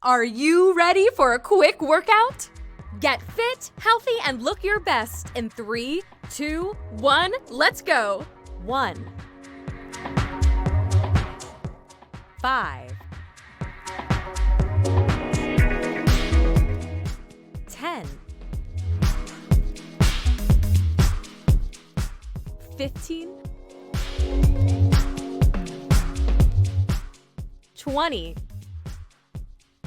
Are you ready for a quick workout? Get fit, healthy, and look your best in 3, 2, 1, let's go. 1, 5, 10, 15, 20.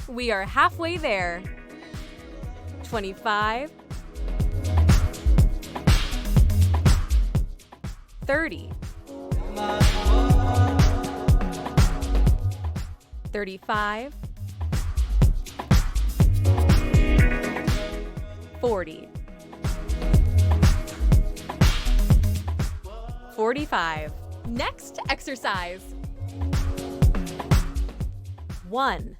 We are halfway there. 25, 30, 35, 40, 45. Next exercise. 1,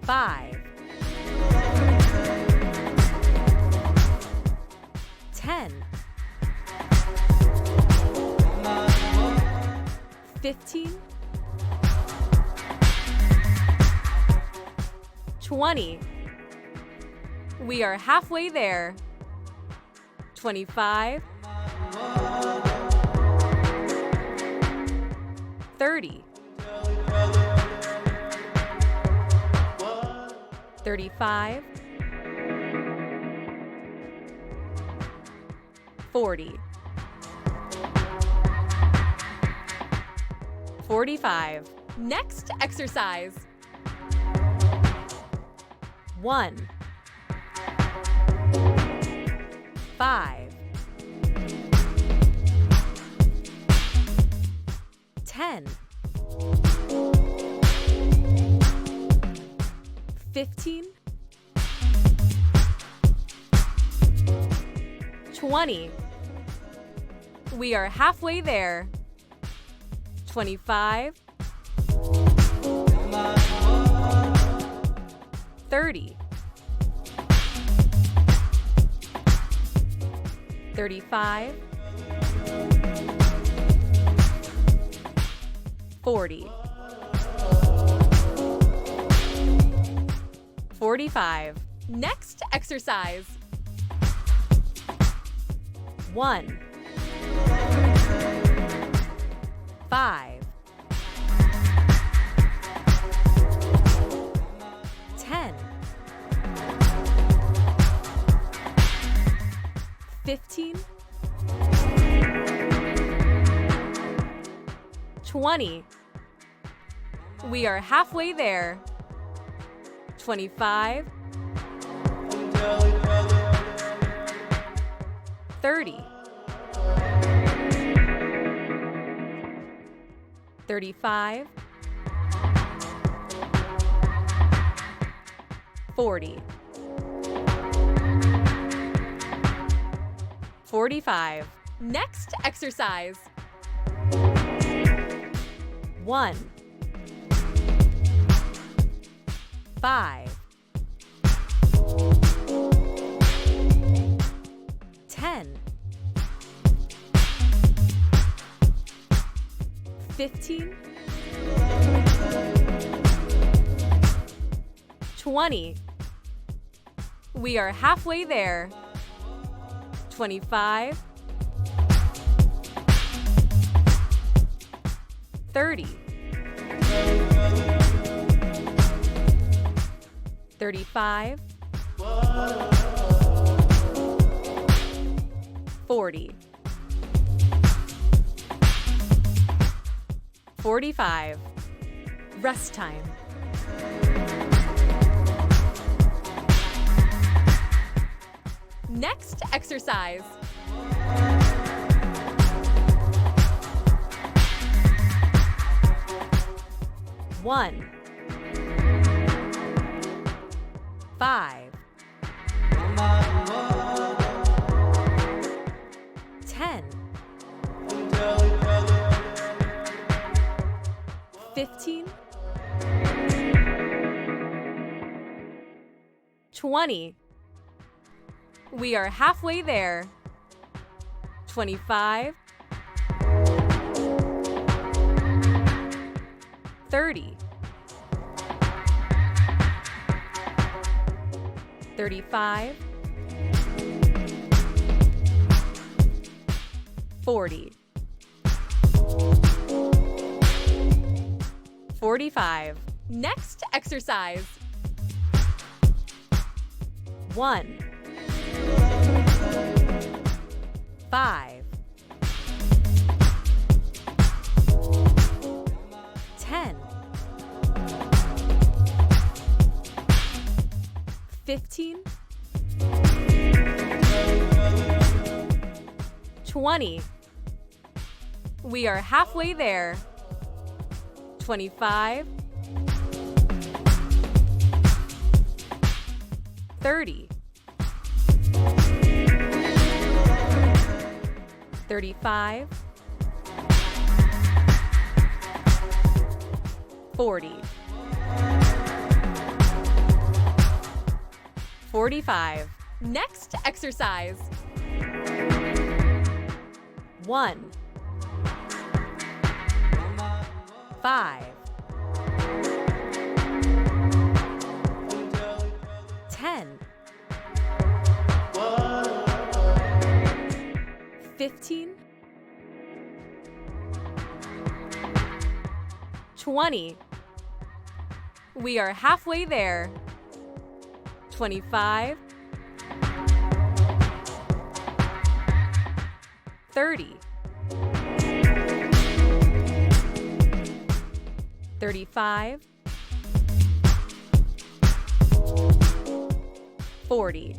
5, 10, 15, 20. We are halfway there. 25, 30, 35, 40, 45. Next exercise. 1, 5, 10, 15, 20. We are halfway there. 25, 30, 35, 40, 45. Next exercise. 1, 5, 10, 15, 20. We are halfway there. 25, 30, 35, 40, 45. Next exercise. 1, 5, 10, 15, 20. We are halfway there. 25, 30, 35, 40, 45. Rest time. Next exercise. 1, 5, 10, 15, 20. We are halfway there. 25, 30, 35, 40, 45. Next exercise. 1, 5, 10, 15, 20. We are halfway there. 25, 30, 35, 40, 45. Next exercise. 1, 5, 10, 15, 20. We are halfway there. 25, 30, 35, 40,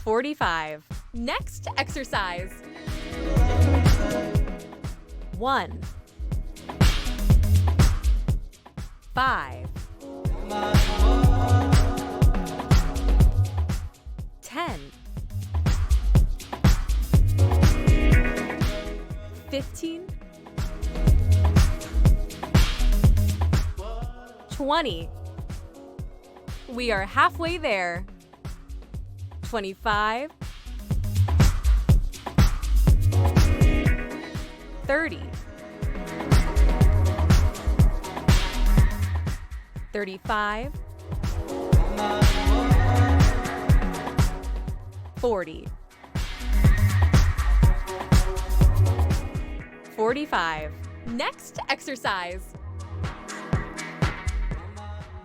45. Next exercise. 1, 5, 10, 15, 20. We are halfway there. 25, 30, 35, 40, 45. Next exercise.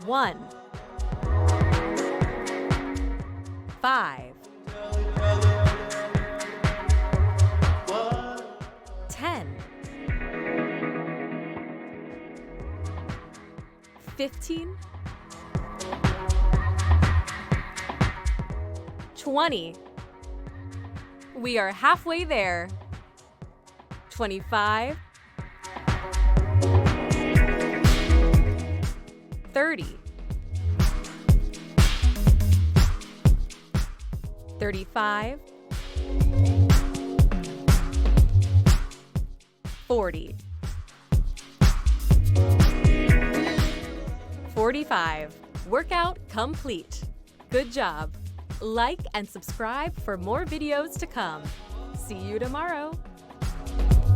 1, 5, 10, 15, 20. We are halfway there. 25, 30, 35, 40, 45. Workout complete. Good job. Like and subscribe for more videos to come. See you tomorrow.